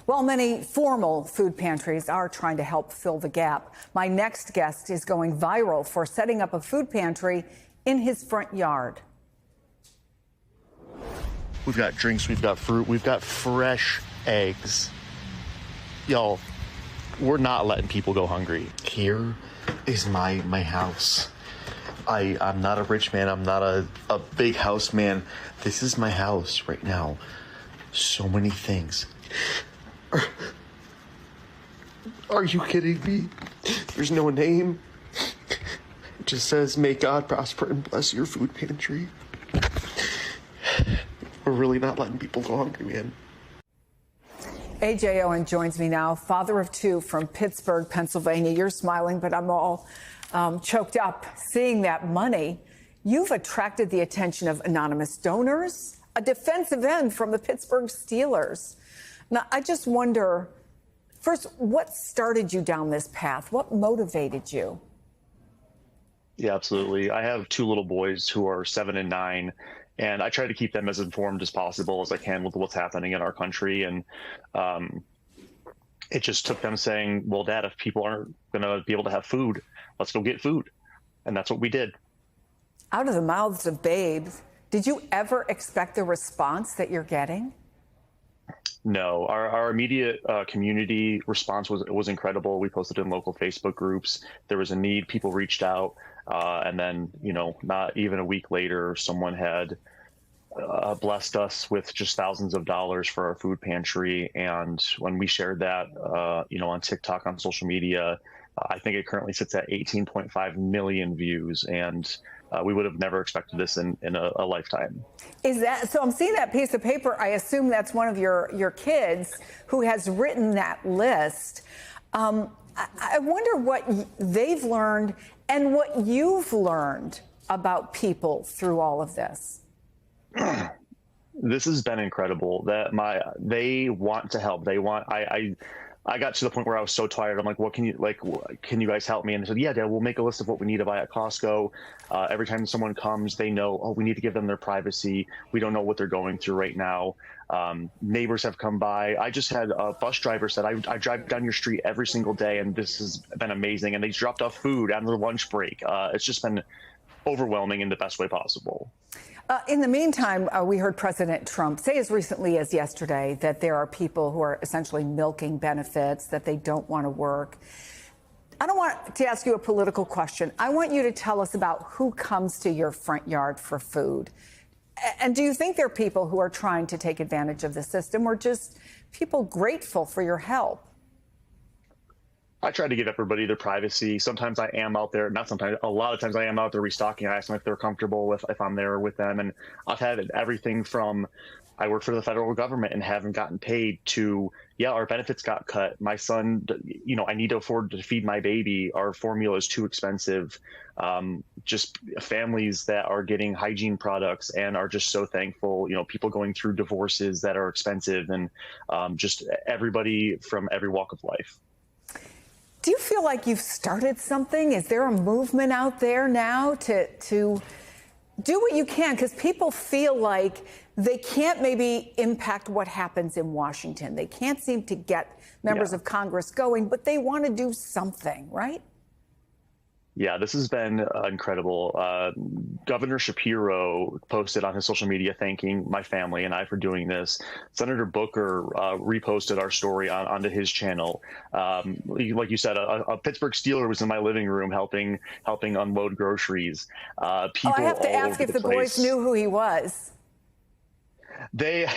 Well, many formal food pantries are trying to help fill the gap. My next guest is going viral for setting up a food pantry in his front yard. We've got drinks, we've got fruit, we've got fresh eggs. Y'all, we're not letting people go hungry. Here is my house. I'm not a rich man, I'm not a big house man. This is my house right now. So many things. Are you kidding me? There's no name. It just says, may God prosper and bless your food pantry. We're really not letting people go hungry, man. A.J. Owen joins me now, father of two from Pittsburgh, Pennsylvania. You're smiling, but I'm all choked up seeing that money. You've attracted the attention of anonymous donors, a defensive end from the Pittsburgh Steelers. Now, I just wonder, first, what started you down this path? What motivated you? Yeah, absolutely. I have two little boys who are 7 and 9, and I try to keep them as informed as possible as I can with what's happening in our country. And it just took them saying, well, Dad, if people aren't going to be able to have food, let's go get food. And that's what we did. Out of the mouths of babes, did you ever expect the response that you're getting? No, our immediate community response was incredible. We posted in local Facebook groups. There was a need. People reached out. And then, not even a week later, someone had blessed us with just thousands of dollars for our food pantry. And when we shared that, on TikTok, on social media, I think it currently sits at 18.5 million views. And we would have never expected this in a lifetime. Is that so? I'm seeing that piece of paper. I assume that's one of your kids who has written that list. I wonder what they've learned and what you've learned about people through all of this. This has been incredible. They want to help. I got to the point where I was so tired. I'm like, can you guys help me? And they said, yeah, Dad, we'll make a list of what we need to buy at Costco. Every time someone comes, they know, we need to give them their privacy. We don't know what they're going through right now. Neighbors have come by. I just had a bus driver said, I drive down your street every single day, and this has been amazing. And they dropped off food on their lunch break. It's just been overwhelming in the best way possible. In the meantime, we heard President Trump say as recently as yesterday that there are people who are essentially milking benefits, that they don't want to work. I don't want to ask you a political question. I want you to tell us about who comes to your front yard for food. And do you think there are people who are trying to take advantage of the system, or just people grateful for your help? I try to give everybody their privacy. Sometimes I am out there, not sometimes, a lot of times I am out there restocking. I ask them if they're comfortable if I'm there with them. And I've had everything from, I work for the federal government and haven't gotten paid, to, yeah, our benefits got cut. My son, I need to afford to feed my baby. Our formula is too expensive. Just families that are getting hygiene products and are just so thankful, people going through divorces that are expensive, and just everybody from every walk of life. Do you feel like you've started something? Is there a movement out there now to do what you can? Because people feel like they can't maybe impact what happens in Washington. They can't seem to get members of Congress going, but they want to do something, right? Yeah, this has been incredible. Governor Shapiro posted on his social media thanking my family and I for doing this. Senator Booker reposted our story onto his channel. Like you said, a Pittsburgh Steeler was in my living room helping unload groceries. People I have to ask if the boys knew who he was. They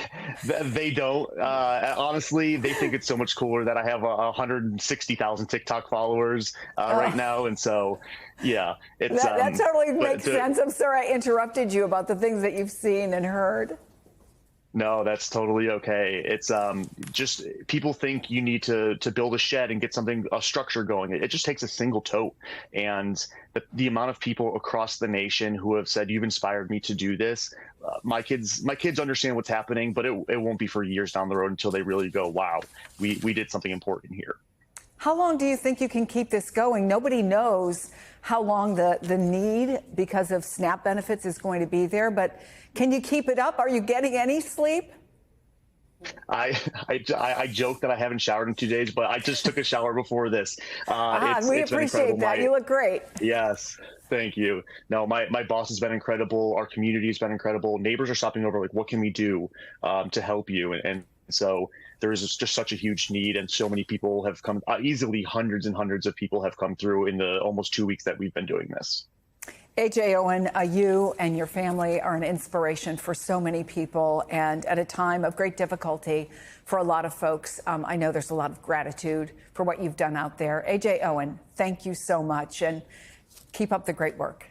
don't. Honestly, they think it's so much cooler that I have 160,000 TikTok followers right now, and so yeah, it's that totally makes sense. I'm sorry I interrupted you about the things that you've seen and heard. No, that's totally okay. It's just people think you need to build a shed and get a structure going. It just takes a single tote. And the amount of people across the nation who have said, you've inspired me to do this. My kids understand what's happening, but it won't be for years down the road until they really go, wow, we did something important here. How long do you think you can keep this going? Nobody knows how long the need because of SNAP benefits is going to be there, but can you keep it up? Are you getting any sleep? I joke that I haven't showered in 2 days, but I just took a shower before this. We appreciate that. You look great. Yes, thank you. No, my boss has been incredible. Our community has been incredible. Neighbors are stopping over, like, what can we do to help you? And so there is just such a huge need, and so many people have come. Easily hundreds and hundreds of people have come through in the almost 2 weeks that we've been doing this. A.J. Owen, you and your family are an inspiration for so many people, and at a time of great difficulty for a lot of folks. I know there's a lot of gratitude for what you've done out there. A.J. Owen, thank you so much, and keep up the great work.